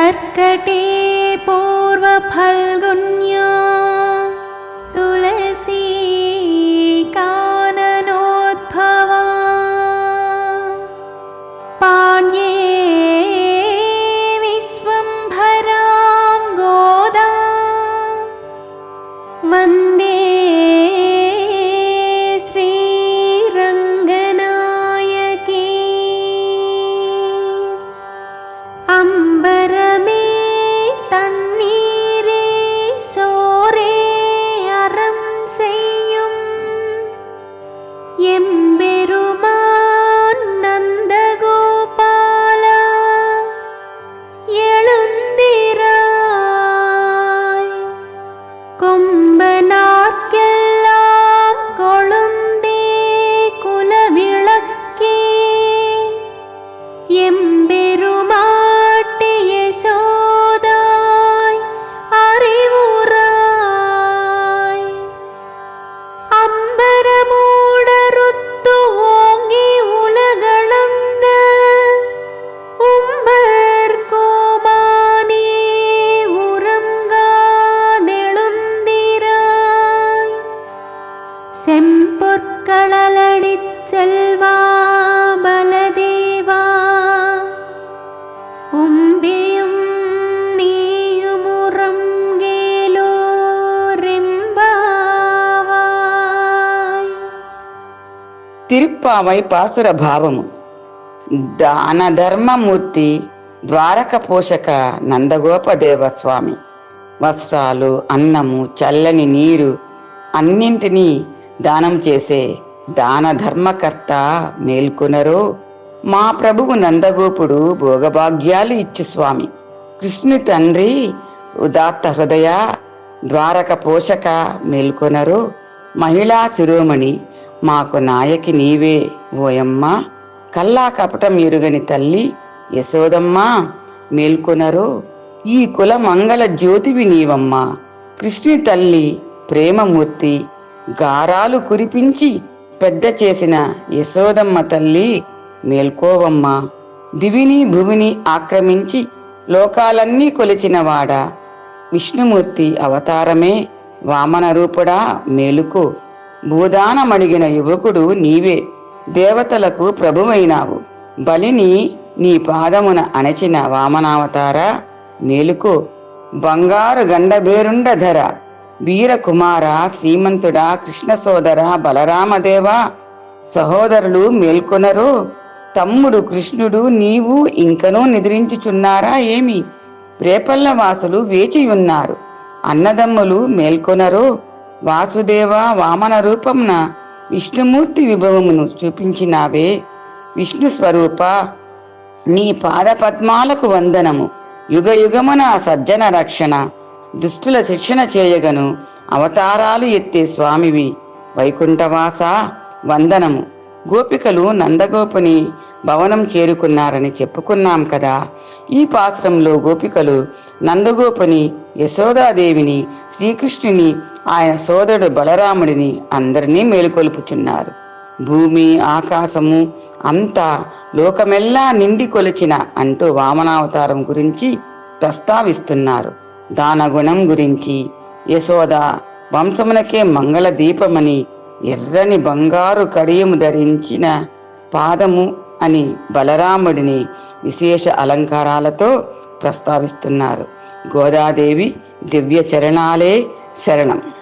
कर्कटे पूर्वफल्गुन्या तुलसी काननोद्भवा पाण्ये विश्वम्भरां गोदा वन्दे श्रीरङ्गनायकी। अम्बरमे तन्नीरे सोरे अरं सेय्युम एम्बेरुमान नन्दगोपाला எழுந்திராய் கொம்பனார்க்கெல்லாம் கொழுந்தே குலவிளக்கே எம்பெருமாட்டி யசோதாய் அறிவுராய் அம்பரமூடறுத்து ஓங்கி உலகளந்த உம்பர் கோமானே உறங்காதெழுந்திராய் செம்பொற்களலடிச் செல்வா பலதேவா உம்பியும் நீயுமுறங்கேலோரெம்பாவாய். తిరుప్పావై పాసుర భావము. దాన ధర్మమూర్తి ద్వారక పోషక నందగోపదేవ స్వామి వస్త్రాలు, అన్నము, చల్లని నీరు అన్నింటినీ దానం చేసే దాన ధర్మకర్త మేల్కొనరో. మా ప్రభువు నందగోపుడు భోగభాగ్యాలు ఇచ్చు స్వామి. కృష్ణు తండ్రి ఉదాత్త హృదయ ద్వారక పోషక మేల్కొనరో. మహిళా శిరోమణి మాకు నాయకి నీవే ఓయమ్మ. కల్లా కపటం ఎరుగని తల్లి యశోదమ్మ మేల్కొనరో. ఈ కుల మంగళ జ్యోతివి నీవమ్మ. కృష్ణు తల్లి ప్రేమమూర్తి గారాలు కురిపించి పెద్ద చేసిన యశోదమ్మ తల్లి మేల్కోవమ్మ. దివిని భువిని ఆక్రమించి లోకాలన్నీ కొలిచినవాడ విష్ణుమూర్తి అవతారమే వామన రూపుడా మేలుకో. భూదానమడిగిన యువకుడు నీవే, దేవతలకు ప్రభువైనావు. బలిని నీ పాదమున అణచిన వామనావతార మేలుకో. బంగారు గండబేరుండ ధర వీరకుమార శ్రీమంతుడా కృష్ణ సోదర బలరామదేవా సహోదరులు మేల్కొనరో. తమ్ముడు కృష్ణుడు నీవు ఇంకనూ నిద్రించుచున్నారా ఏమి? రేపల్ల వాసులు వేచియున్నారు. అన్నదమ్ములు మేల్కొనరో. వాసుదేవ వామన రూపంన విష్ణుమూర్తి విభవమును చూపించినావే. విష్ణు స్వరూప నీ పాదపద్మాలకు వందనము. యుగ యుగమున సజ్జన రక్షణ దుష్టుల శిక్షణ చేయగను అవతారాలు ఎత్తే స్వామివి వైకుంఠవాస వందనము. గోపికలు నందగోపుని భవనం చేరుకున్నారని చెప్పుకున్నాం కదా. ఈ పాశ్రంలో గోపికలు నందగోపుని, యశోదాదేవిని, శ్రీకృష్ణుని, ఆయన సోదరుడు బలరాముడిని అందరినీ మేలుకొలుపుచున్నారు. భూమి ఆకాశము అంతా లోకమెల్లా నిండి కొలిచిన అంటూ వామనావతారం గురించి ప్రస్తావిస్తున్నారు. దానగుణం గురించి, యశోద వంశమునకే మంగళ దీపమని, ఎర్రని బంగారు కడియము ధరించిన పాదము అని బలరాముడిని విశేష అలంకారాలతో ప్రస్తావిస్తున్నారు. గోదాదేవి దివ్య చరణాలే శరణం.